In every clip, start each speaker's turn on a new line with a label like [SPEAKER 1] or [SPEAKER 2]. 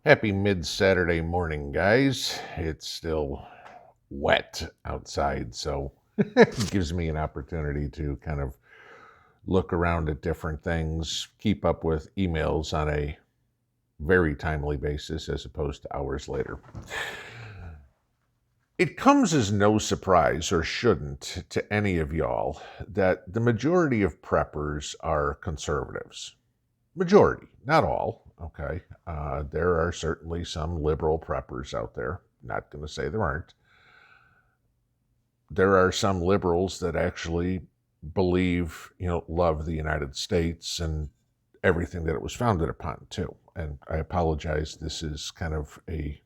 [SPEAKER 1] Happy mid-Saturday morning, guys. It's still wet outside, so it gives me an opportunity to kind of look around at different things, keep up with emails on a very timely basis as opposed to hours later. It comes as no surprise, or shouldn't, to any of y'all that the majority of preppers are conservatives. Majority, not all, okay? There are certainly some liberal preppers out there. Not going to say there aren't. There are some liberals that actually believe, love the United States and everything that it was founded upon, too. And I apologize, this is kind of a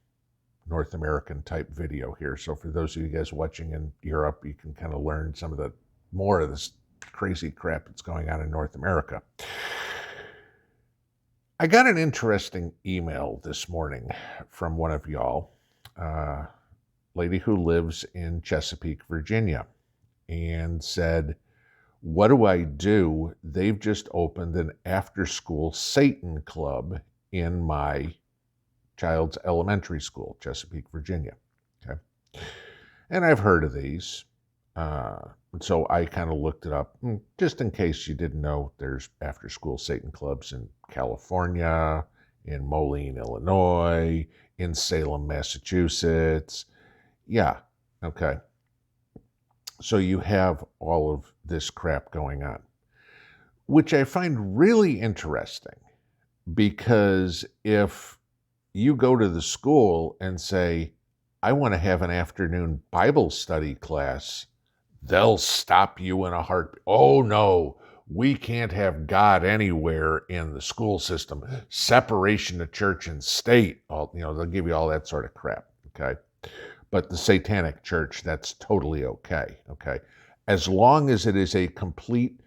[SPEAKER 1] North American type video here. So for those of you guys watching in Europe, you can kind of learn some of the more of this crazy crap that's going on in North America. I got an interesting email this morning from one of y'all, lady who lives in Chesapeake, Virginia, and said, what do I do? They've just opened an after-school Satan club in my child's elementary school, Chesapeake, Virginia. Okay. And I've heard of these. So I kind of looked it up. Just in case you didn't know, there's after-school Satan clubs in California, in Moline, Illinois, in Salem, Massachusetts. Yeah, okay. So you have all of this crap going on, which I find really interesting, because if you go to the school and say, I want to have an afternoon Bible study class, they'll stop you in a heartbeat. Oh no, we can't have God anywhere in the school system. Separation of church and state. They'll give you all that sort of crap, okay? But the satanic church, that's totally okay, okay? As long as it is a complete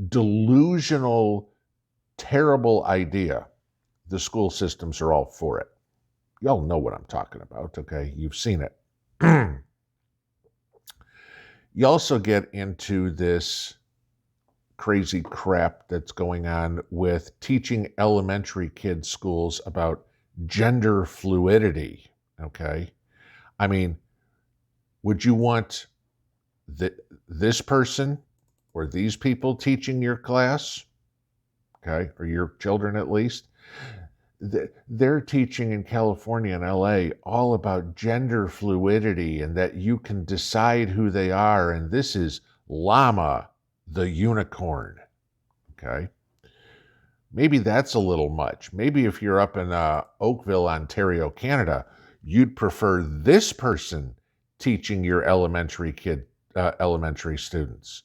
[SPEAKER 1] delusional, terrible idea, the school systems are all for it. Y'all know what I'm talking about, okay? You've seen it. You also get into this crazy crap that's going on with teaching elementary kids schools about gender fluidity, okay? I mean, would you want this person or these people teaching your class, okay, or your children at least? They're teaching in California and LA all about gender fluidity and that you can decide who they are. And this is llama, the unicorn. Okay. Maybe that's a little much. Maybe if you're up in Oakville, Ontario, Canada, you'd prefer this person teaching your elementary students.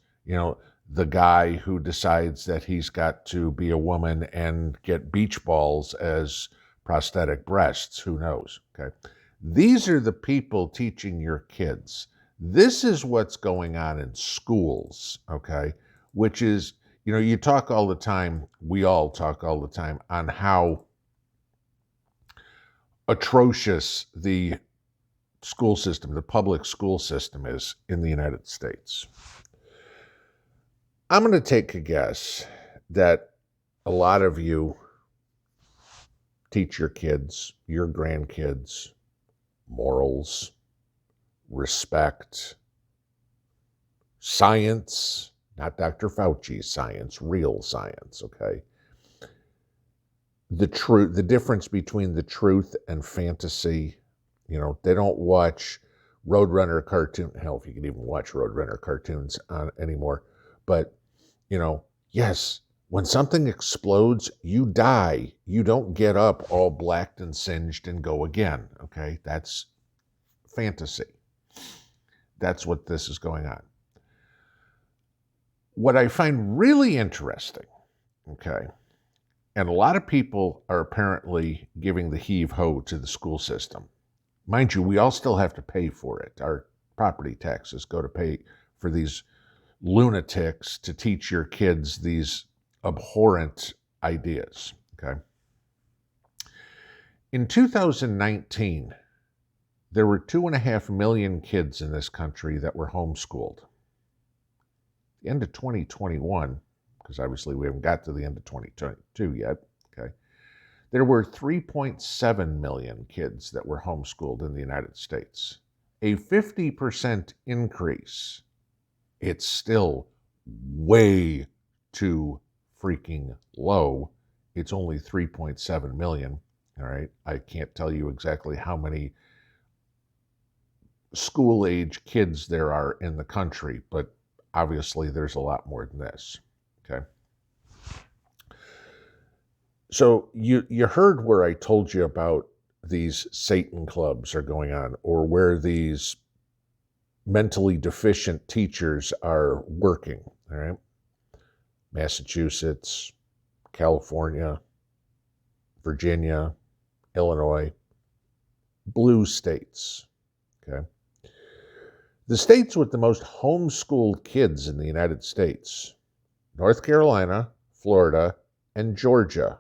[SPEAKER 1] The guy who decides that he's got to be a woman and get beach balls as prosthetic breasts. Who knows? Okay. These are the people teaching your kids. This is what's going on in schools, okay? Which is, you talk all the time, we all talk all the time on how atrocious the school system, the public school system is in the United States. I'm going to take a guess that a lot of you teach your kids, your grandkids, morals, respect, science, not Dr. Fauci's science, real science, okay? The truth, the difference between the truth and fantasy. They don't watch Roadrunner cartoon. Hell, if you can even watch Roadrunner cartoons anymore. But, yes, when something explodes, you die. You don't get up all blacked and singed and go again, okay? That's fantasy. That's what this is going on. What I find really interesting, okay, and a lot of people are apparently giving the heave-ho to the school system. Mind you, we all still have to pay for it. Our property taxes go to pay for these lunatics to teach your kids these abhorrent ideas, okay? In 2019, there were 2.5 million kids in this country that were homeschooled. The end of 2021, because obviously we haven't got to the end of 2022 yet, okay? There were 3.7 million kids that were homeschooled in the United States. A 50% increase. It's still way too freaking low. It's only 3.7 million. All right. I can't tell you exactly how many school age kids there are in the country, but obviously there's a lot more than this. Okay. So you heard where I told you about these Satan clubs are going on, or where these mentally deficient teachers are working. All right. Massachusetts, California, Virginia, Illinois, blue states. Okay. The states with the most homeschooled kids in the United States: North Carolina, Florida, and Georgia.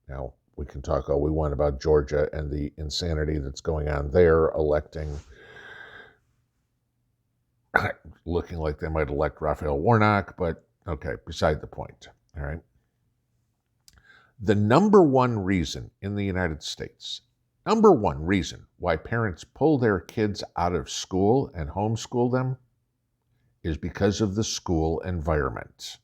[SPEAKER 1] Now, we can talk all we want about Georgia and the insanity that's going on there, electing, looking like they might elect Raphael Warnock, but okay, beside the point. All right. The number one reason in the United States, number one reason why parents pull their kids out of school and homeschool them is because of the school environment.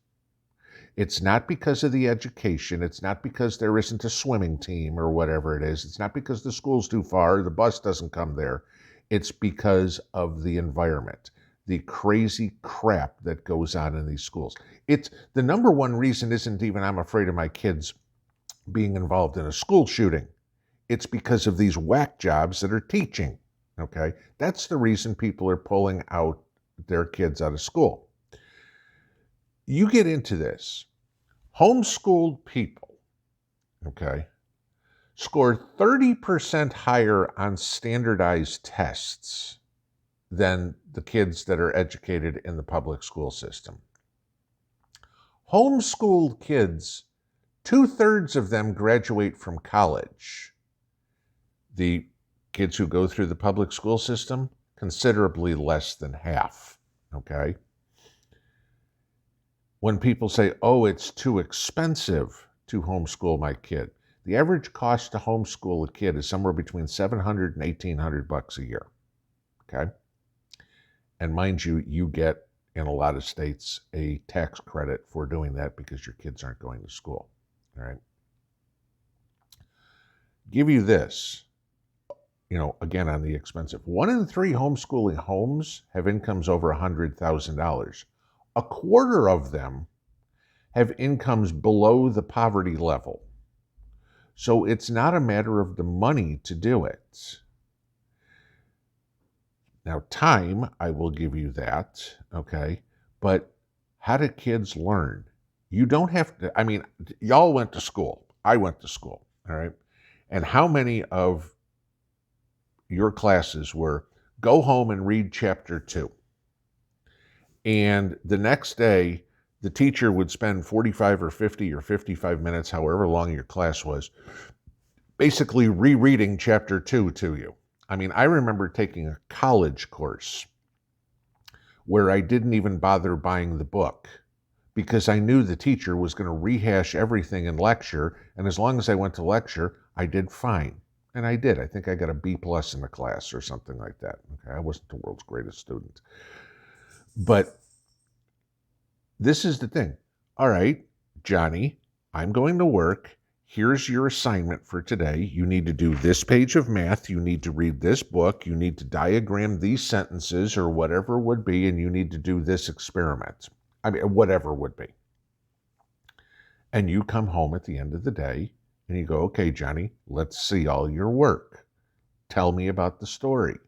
[SPEAKER 1] It's not because of the education. It's not because there isn't a swimming team or whatever it is. It's not because the school's too far, the bus doesn't come there. It's because of the environment, the crazy crap that goes on in these schools. It's the number one reason isn't even I'm afraid of my kids being involved in a school shooting. It's because of these whack jobs that are teaching. Okay? That's the reason people are pulling out their kids out of school. You get into this. Homeschooled people, okay, score 30% higher on standardized tests than the kids that are educated in the public school system. Homeschooled kids, 2/3 of them graduate from college. The kids who go through the public school system, considerably less than half, okay? When people say, oh, it's too expensive to homeschool my kid, the average cost to homeschool a kid is somewhere between $700 and $1,800 a year, okay? And mind you, you get, in a lot of states, a tax credit for doing that because your kids aren't going to school, all right? Give you this, again, on the expensive. 1 in 3 homeschooling homes have incomes over $100,000. A quarter of them have incomes below the poverty level. So it's not a matter of the money to do it. Now, time, I will give you that, okay? But how do kids learn? You don't have to, y'all went to school. I went to school, all right? And how many of your classes were go home and read chapter 2? And the next day, the teacher would spend 45 or 50 or 55 minutes, however long your class was, basically rereading chapter 2 to you. I remember taking a college course where I didn't even bother buying the book because I knew the teacher was going to rehash everything in lecture, and as long as I went to lecture, I did fine. And I did. I think I got a B+ in the class or something like that. Okay, I wasn't the world's greatest student. But this is the thing. All right, Johnny, I'm going to work. Here's your assignment for today. You need to do this page of math. You need to read this book. You need to diagram these sentences or whatever would be, and you need to do this experiment. Whatever would be. And you come home at the end of the day and you go, okay, Johnny, let's see all your work. Tell me about the story,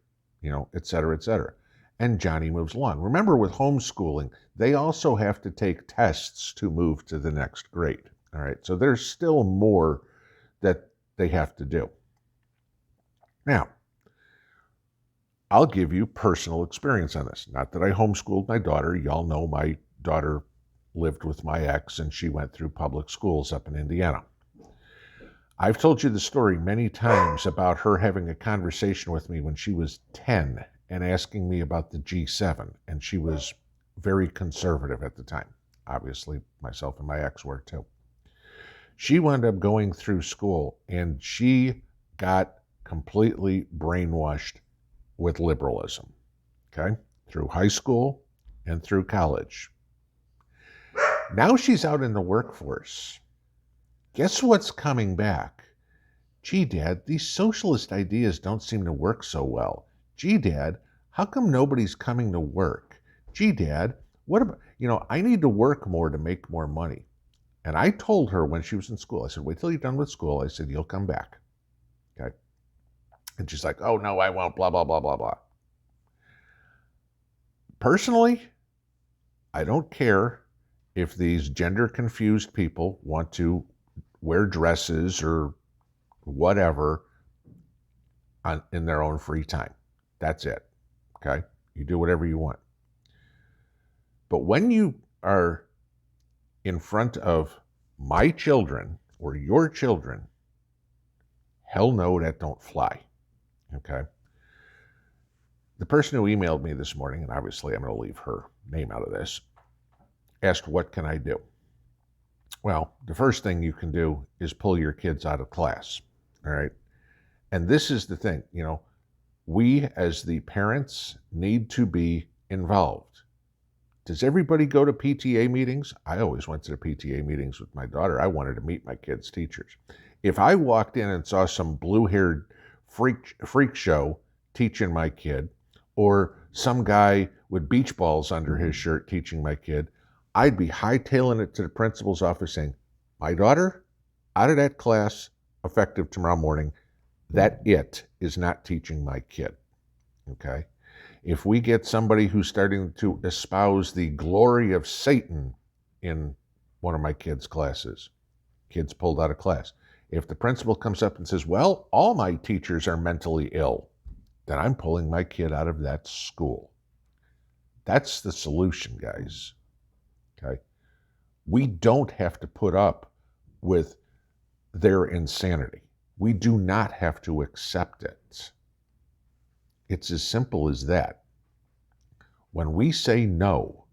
[SPEAKER 1] et cetera, et cetera. And Johnny moves along. Remember, with homeschooling, they also have to take tests to move to the next grade. All right, so there's still more that they have to do. Now, I'll give you personal experience on this. Not that I homeschooled my daughter. Y'all know my daughter lived with my ex, and she went through public schools up in Indiana. I've told you the story many times about her having a conversation with me when she was 10 and asking me about the G7, and she was very conservative at the time. Obviously, myself and my ex were too. She wound up going through school and she got completely brainwashed with liberalism, okay, through high school and through college. Now she's out in the workforce. Guess what's coming back? Gee, Dad, these socialist ideas don't seem to work so well. Gee, Dad, how come nobody's coming to work? Gee, Dad, what about, I need to work more to make more money. And I told her when she was in school, I said, wait till you're done with school. I said, you'll come back. Okay. And she's like, oh, no, I won't, blah, blah, blah, blah, blah. Personally, I don't care if these gender confused people want to wear dresses or whatever in their own free time. That's it. Okay? You do whatever you want. But when you are in front of my children or your children, hell no, that don't fly. Okay? The person who emailed me this morning, and obviously I'm going to leave her name out of this, asked, what can I do? Well, the first thing you can do is pull your kids out of class. All right? And this is the thing, we as the parents need to be involved. Does everybody go to PTA meetings? I always went to the PTA meetings with my daughter. I wanted to meet my kids' teachers. If I walked in and saw some blue-haired freak show teaching my kid, or some guy with beach balls under his shirt teaching my kid, I'd be hightailing it to the principal's office saying, my daughter, out of that class, effective tomorrow morning, that it is not teaching my kid. Okay? If we get somebody who's starting to espouse the glory of Satan in one of my kids' classes, kids pulled out of class. If the principal comes up and says, well, all my teachers are mentally ill, then I'm pulling my kid out of that school. That's the solution, guys. Okay? We don't have to put up with their insanity. We do not have to accept it. It's as simple as that. When we say no,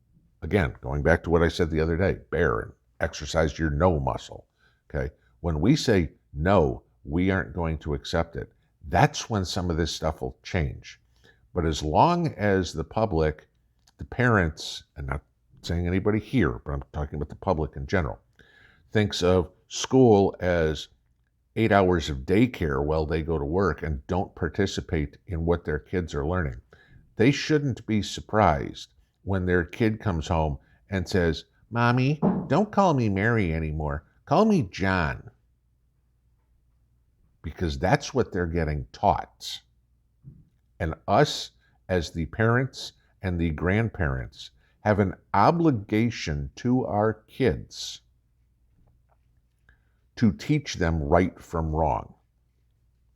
[SPEAKER 1] again, going back to what I said the other day, bear and exercise your no muscle, okay? When we say no, we aren't going to accept it. That's when some of this stuff will change. But as long as the public, the parents, and not saying anybody here, but I'm talking about the public in general, thinks of school as 8 hours of daycare while they go to work and don't participate in what their kids are learning, they shouldn't be surprised when their kid comes home and says, Mommy, don't call me Mary anymore. Call me John. Because that's what they're getting taught. And us, as the parents and the grandparents, have an obligation to our kids to teach them right from wrong,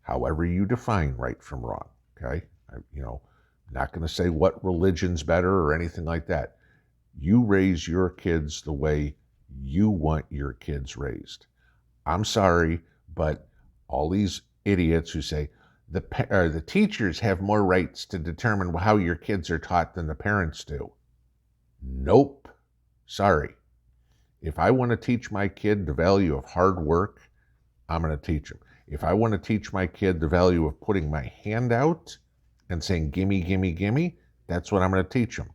[SPEAKER 1] however you define right from wrong, okay? Not going to say what religion's better or anything like that. You raise your kids the way you want your kids raised. I'm sorry, but all these idiots who say the teachers have more rights to determine how your kids are taught than the parents do. Nope. Sorry. If I want to teach my kid the value of hard work, I'm going to teach him. If I want to teach my kid the value of putting my hand out and saying, gimme, gimme, gimme, that's what I'm going to teach them.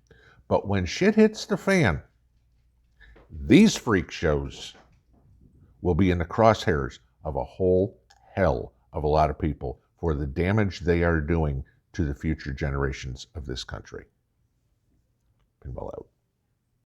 [SPEAKER 1] But when shit hits the fan, these freak shows will be in the crosshairs of a whole hell of a lot of people for the damage they are doing to the future generations of this country. Pinball out.